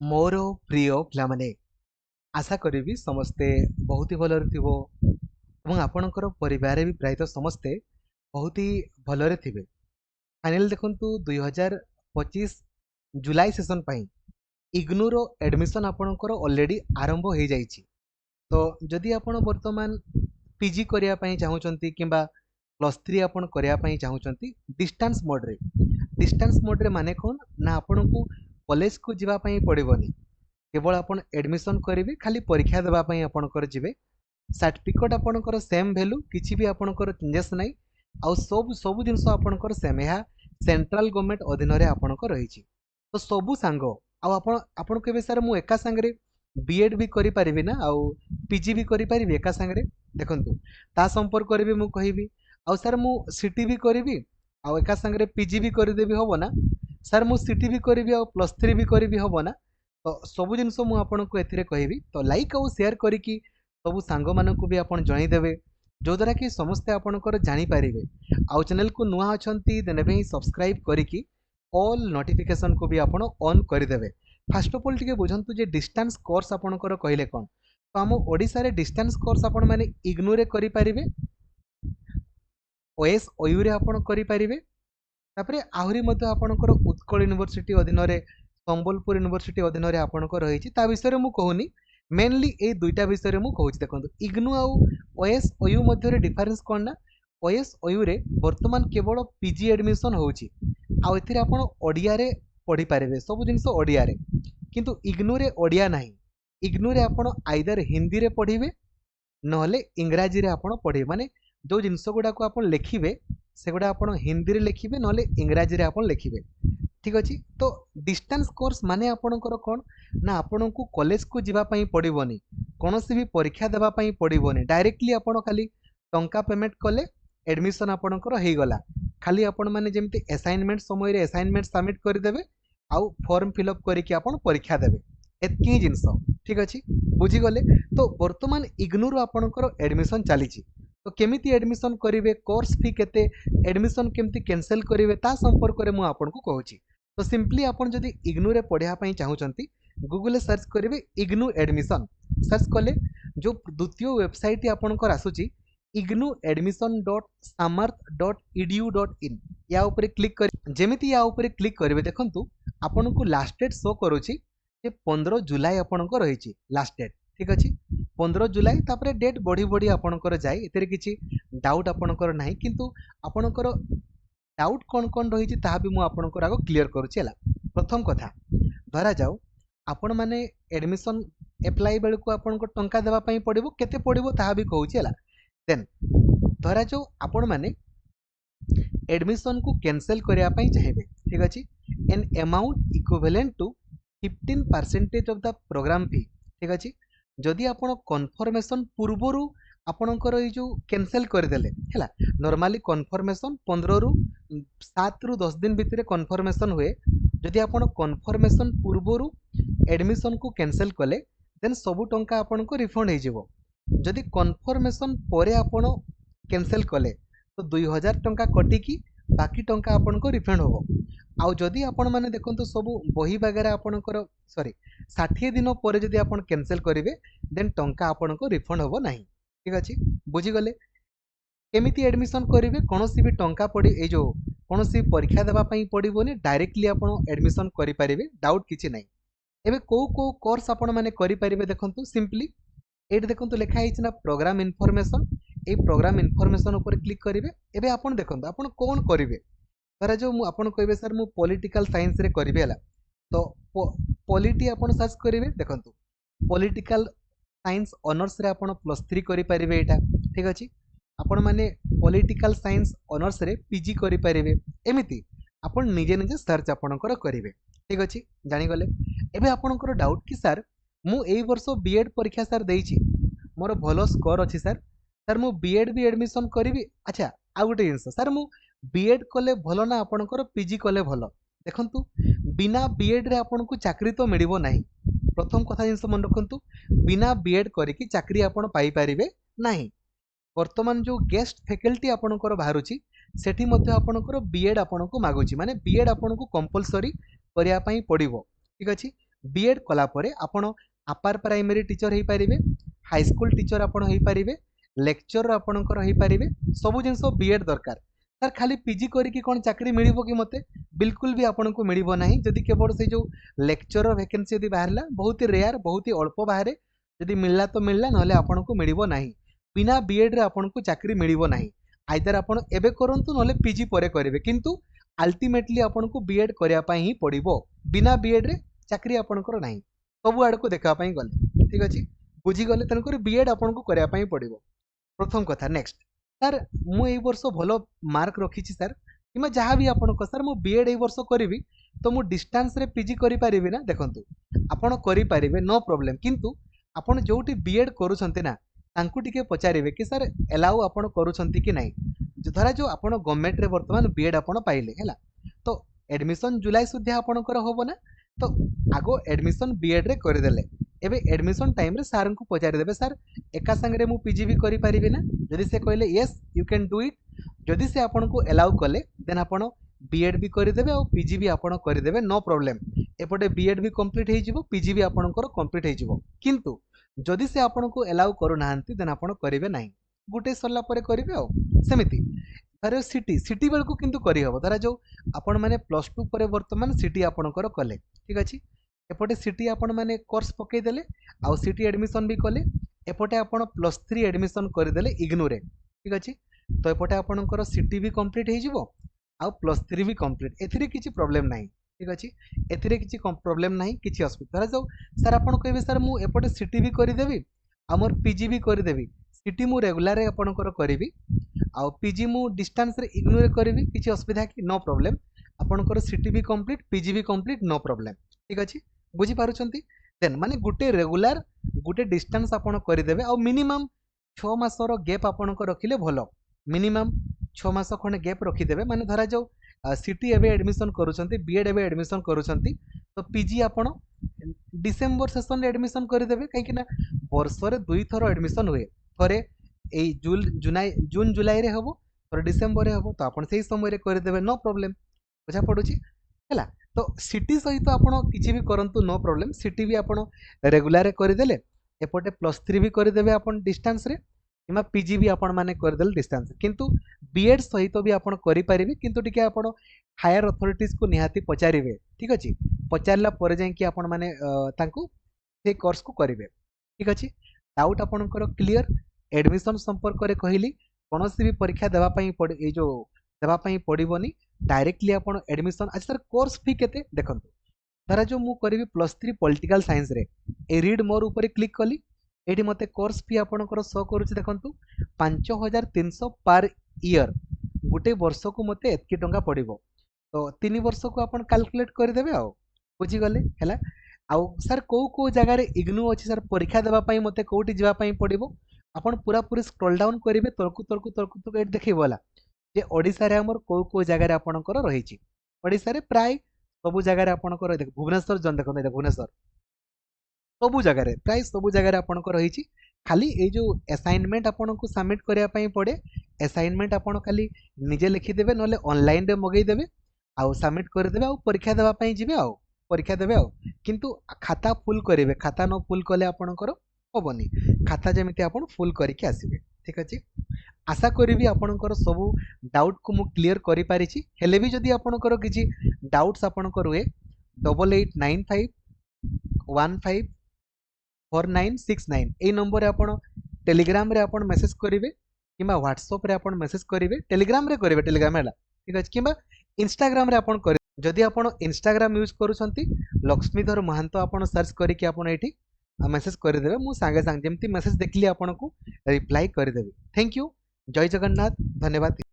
मोर प्रिय पिलामाने आशा करी समस्ते बहुत ही भलरे थिबो एवं आपणकर परिवार भी प्रायतः समस्ते बहुत ही भलरे थिबे। फाइनल देखंतु 2025 जुलाई सेशन पई इग्नूर एडमिशन आपणकर ऑलरेडी आरंभ हो जाइछि। तो जदि आपण वर्तमान पीजी करिया पई चाहूचंती किंबा प्लस 3 आपण करिया पई चाहूचंती डिस्टेंस मोड रे माने कोन ना आपणको कॉलेज को जिबा पई पड़िबोनी। केवल आपण एडमिशन करेंगे खाली परीक्षा देवाई आपंकर जी सर्टिफिकेट आपंकर सेम भैल्यू किसी भी आपंकर चेंजेस ना आउ सब सब जिन आपंकर सेम यह सेंट्रल गवर्नमेंट अधीन में आपंकर रही। तो सबू सांग आपण के सर मु एका सांगे बीएड भी करी ना आउ पीजी भी करी एका सांगे देखु ता संपर्क भी मु कहबी आउ सर मु सीटी भी करी आउ एका सांगे पीजी भी करदेवी हम ना सर मु सीटी भी करी आउ प्लस 3 भी करी हम ना। तो सबू जिन मुझे कहबी तो लाइक आउ शेयर करी सबू सांग मानू भी आप जनईदेवे जो द्वारा कि समस्ते आपंकर जानीपारे आउ चैनल को नुआ अच्छा देने ही सब्सक्राइब करी ऑल नोटिफिकेशन को भी आप ऑन करदे। फास्ट ऑफ ऑल टे बुझंतु जे डिस्टेंस कोर्स आपंकर कहले कौन तो आम ओडिशा रे डिस्टेंस कोर्स आपण माने इग्नोर करि पारिबे ओएस ओयू रे आपण करि पारिबे तापरे आहुरी मध्य आपणकर उत्कल यूनिवर्सिटी अधीन रे संबलपुर यूनिवर्सिटी अधीन में आपंकर रही विषय में कहूनी मेनली ये दुईटा विषय में कहूँ। देखो इग्नू आउ ओएस ओयू मध्य डिफरेन्स कौन ना ओएस ओयू रे वर्तमान केवल पीजी एडमिशन होची आउ एथिरे आपण ओडिया रे पढ़ी पारे सब जिन ओडिया रे किंतु इग्नू रे ओडिया नाही। इग्नू रे आपण आइदर हिंदी रे पढ़िबे नहले इंग्राजी रे आपण पढ़े माने जो जिनस गुड़ा को आप लिखिबे से गुड़ा आप हिंदी रे लिखिबे नहले इंग्राजी रे आपण लिखिबे। ठीक अच्छे तो डिस्टेंस कोर्स माने आपणकर कौन ना आपण को कॉलेज को जीवा पई पड़िबोनी कौन सी भी परीक्षा देवा पई पड़िबोनी डायरेक्टली आपण खाली टंका पेमेंट कले एडमिशन आपणकर हो गला खाली आपण माने जेमती असाइनमेंट समय रे असाइनमेंट सबमिट करदेवे आउ फॉर्म फिलअप करके आपण परीक्षा देवे एतकी जिनस। ठीक अच्छे बुझीगले तो वर्तमान इग्नोर आपणकर एडमिशन चली तो केमिति एडमिशन करेंगे कोर्स फी केते एडमिशन केमती कैंसिल करेंगे ता संपर्क में मुझे आपको कहूँ। तो सिंपली आपन जदि इग्नू रे पढ़ाई चाहूँगी गूगल सर्च करेंगे इग्नू एडमिशन सर्च कले जो द्वितीय वेबसाइट आपंकर आसूची ignu.admission.samarth.edu.in या ऊपर क्लिक कर जेमिति या ऊपर क्लिक करेंगे देखंतु आपन को लास्ट डेट शो करूची 15 जुलाई आपंकर रही लास्ट डेट। ठीक अच्छे 15 जुलाई तापरे डेट बढ़ी बढ़ी आपणकर जाए एते किसी डाउट आपणकर नाही किंतु आपणकर डाउट कौन कौन रही भी मुझे आपणकर आग क्लीयर करुच्ची। प्रथम कथा धरा जाऊ आपण माने एडमिशन एप्लाई बेल को आपनको टंका देवा पई पड़िबो केते पड़िबो ताहा भी कहूची हला। देन धरा जाऊ आपण माने एडमिशन को कैंसिल करिया पई चाहिबे। ठीक अछि an amount equivalent to 15% of the programme fee. ठीक अछि जदि आपण कन्फर्मेशन पूर्वरु आपणकर ये जो कैंसिल करदेले है नॉर्मली कन्फर्मेशन 15 रु 7 रु 10 दिन भितर कन्फर्मेशन हुए जदि आपण कन्फर्मेशन पूर्वरु एडमिशन को कैंसिल कले देन सबु टंका आपन को रिफंड हो जिवो। जदि कन्फर्मेशन परे आपण कैंसिल कले तो 2000 टंका कटिकी बाकी टंका आपन को रिफंड होबो। आउ जदि आपण माने देखंतु सबु बही वगैरह आपणकर सॉरी 60 दिन पर जदि आपण कैंसिल करेंगे देन टंका आपन को रिफंड होबो नाही। ठीक अच्छे बुझीगले केमिति एडमिशन करेंगे कौन सी भी टंका पड़ी ये जो कौन सी परीक्षा देवा पई पड़िबोनी डायरेक्टली आपण एडमिशन करि पारिबे डाउट किछि नाही। एबे को कोर्स आपण माने करि पारिबे देखंतु सिंपली एट देखंतु लिखा हिच ना प्रोग्राम इनफॉरमेशन ए प्रोग्राम इनफॉरमेशन ऊपर क्लिक करेंगे। एबे आपण देखंतु आपण कोन करिवे धरा जो मु आपण कहबे सर मु पॉलिटिकल साइंस रे करिवे हला तो पॉलिटी आपण सर्च करेंगे देखंतु पॉलिटिकल साइंस ऑनर्स रे आपण प्लस 3 करि पारिबे एटा। ठीक अछि आपण माने पॉलिटिकल साइंस ऑनर्स रे पीजी करि पारिबे एमिति आपण निजे निजे सर्च आपणकर करिवे। ठीक अछि जानि गले एबे आपणकर डाउट कि सर मु एई वर्ष बीएड परीक्षा सर देइछि मोर भलो स्कोर अछि सर मु बीएड भी एडमिशन करिवि। अच्छा आ गुटे जिंस सर मु बीएड कले भलो ना आपणकर पीजी कले भलो देखंतु बिना बीएड रे आपन को चाकरी तो मिलिबो नाही। प्रथम कथा जिनस मन रखंतु बिना बीएड करिकी चाकरी आपण पाई परिबे नाही। वर्तमान जो गेस्ट फैकल्टी आपणकर बाहरुची सेठी मध्ये आपणकर बीएड आपण को मागुची माने बीएड आपण को कंपलसरी करिया पई पड़िबो। ठीक अछि बीएड कला परे आपण अपर प्राइमरी टीचर हो पारे, हाई स्कूल टीचर आपण हो पारे, लेक्चर आपणकर हो पारे, सब जिन बीएड दरकार सर खाली पीजी करके कौन चाकरी मिल कि मते बिल्कुल भी आपन को मिल ना जदि केवल से जो लेक्चर वैकेंसी यदि बाहर बहुत ही रेयर बहुत ही अल्प बाहर जदि मिलला तो मिलला ना आपन को मिल ना बिना बीएड रे आपन को चाकरी मिल ना आइदर आपन एबे करंतु ना पीजी परे करेंगे किंतु अल्टीमेटली आपन को बीएड करने ही पड़ो बिना बीएड रे चाकरी आपनकर ना सब आड़ को देखापी गले ठीक अच्छे बुझीगले तेणुक बीएड आपन को करने पड़ो प्रथम कथा नेक्स्ट सर मु ए वर्ष भलो मार्क रखी सर कि जहाँ भी आपन सर मु बीएड ए वर्ष करी तो मु डिस्टेंस रे पीजी करि परिबे ना देखंतु आपन करि परिबे नो प्रॉब्लम किंतु आपन जोटी बीएड करूछंती ना तांकु टिके पचारिबे कि सर एलाउ आपन करूछंती कि नाही धरा जो आपन गवर्नमेंट रे वर्तमान बीएड आपन पाइले हैला तो एडमिशन जुलाई सुद्धा आपनकर होबो ना तो आगो एडमिशन बीएड रे करि देले एबे एडमिशन टाइम रे सर को पचारि देबे सर एका संगे मु पीजी भी करि परिबे ना जदि से कहले yes you can do it जदि से आपन को एलाउ कले देन आपन बीएड भी करदेवे और पीजी भी आपन करदेवे नो प्रॉब्लम एपटे बीएड भी कंप्लीट हो जिवो पीजी भी आपनकर कंप्लीट हो जिवो किंतु जदि से आपन को एलाउ करू नाहंती देन आपन करिवे नाही गुटे सरला परे करिवे आ सेमिति धर सिटी सिटी बेल को किंतु करि हबो धरा जो आपन माने +2 परे वर्तमान सिटी आपनकर कले ठीक अछि एपटे सिटी आपन माने कोर्स पकई देले आ सिटी एडमिशन भी कले एपटे आपन +3 एडमिशन करदेले इग्नू रे ठीक अछि तो एपटे आपनकर सिटी भी कंप्लीट हो जिवो आ +3 भी कंप्लीट एथिरे किछि प्रॉब्लम नाही ठीक अछि एथिरे किछि प्रॉब्लम नाही किछि असुविधा धरा जाऊ सर आपन कहबे सर मु एपटे सिटी भी करि देबी आ मोर पीजी भी करि देबी सिटी मु रेगुलर रे आपनकर करबी आ पीजी मु डिस्टेंस रे इग्नू रे करबी किछि असुविधा कि नो प्रॉब्लम आपनकर सिटी भी कंप्लीट पीजी भी कंप्लीट नो प्रॉब्लम ठीक अछि बुझी पारुछंती देन माने गुटे रेगुलर गुटे डिस्टेंस आपन करि देबे आ मिनिमम 6 मासर गैप आपनकर रखिले भलो मिनिमम 6 मास खने गैप रखिदेवे माने धरा जाऊ सिटी एबे एडमिशन करूछंती बीएड एबे एडमिशन करूछंती तो पीजी आपण डिसेंबर सेशन रे एडमिशन करदेवे कहीं ना वर्ष रे 2 थर एडमिशन हुए थरे ए जून जुलाई रे हबो थरे डिसेंबर रे हबो तो आपण सेही समय रे करदेवे नो प्रॉब्लम बुझा पडुची हैला तो सिटी सहित आपण किछि भी करंतु नो प्रॉब्लम सिटी भी आपण रेगुलर रे करदेले एपटे +3 भी करदेवे आपण डिस्टेंस रे किमा पीजी भी आपण माने करदेल डिस्टेंस किंतु बीएड सहित भी आपण करि परिबे किंतु टिके आपण हायर अथॉरिटीज को निहाती पचारिबे ठीक अछि पचारला परे जाय कि आपण माने तांको से कोर्स को करिवे ठीक अछि डाउट आपणकर क्लियर एडमिशन संपर्क रे कहिली कोनोसी भी परीक्षा देबा पई ए जो देबा पई पड़िबोनी डायरेक्टली आपण एडमिशन अच्छा सर कोर्स फी केते देखंतु धरा जो मु करिवि +3 पॉलिटिकल साइंस रे ए रीड मोर ऊपर क्लिक कली एठी मते कोर्स फी आपणकर शो करूछि देखंतु 5300 पर ईयर गुटे वर्ष को मते एतकी टंका पड़िबो तो 3 वर्ष को आपण कैलकुलेट कर देबे आ बुझी गले हैला आउ सर को जगह रे इग्नू अछि सर परीक्षा देबा पई मते कोठी जिबा पई पड़िबो आपण पूरा पूरी स्क्रॉल डाउन करिवे तळकु एट देखिबोला जे ओडिसा रे हमर को जगह रे आपणकर रहिछि ओडिसा रे प्राय सब जगह रे आपणकर देख भुवनेश्वर जन देखो भुवनेश्वर सबू जगह रे प्राय सबू जगह रे आपणकर रहिछि खाली ए जो असाइनमेंट आपन को सबमिट करिया पई पड़े असाइनमेंट आपन खाली निजे लिखि देबे नले ऑनलाइन रे मगै देबे आउ सबमिट कर देबे आउ परीक्षा देबा पई जिबे आउ परीक्षा देबे आउ किंतु खाता फुल करिवे खाता न फुल कले आपनकर होबनी खाता जेमिति आपन फुल करके आसीबे ठीक अछि आशा करिवि आपनकर सब डाउट को मु क्लियर करि पारिछि हेले भी जदि आपनकर किछि डाउट्स आपनकर हुए 8895 15 4969 ए नंबर आपण टेलीग्राम रे आपण मेसेज करिवे किबा व्हाट्सएप रे आपण मेसेज करिवे टेलीग्राम रे करिवे टेलीग्राम हैला ठीक अछि किबा इंस्टाग्राम रे आपण करिवे जदि आपण इंस्टाग्राम यूज करूछंती लक्ष्मीधर महांतो आपण सर्च करिके आपण एठी मेसेज कर देबे मु संगे संग जेमती मेसेज देखली आपण को रिप्लाई कर देबे थैंक यू जय जगन्नाथ धन्यवाद।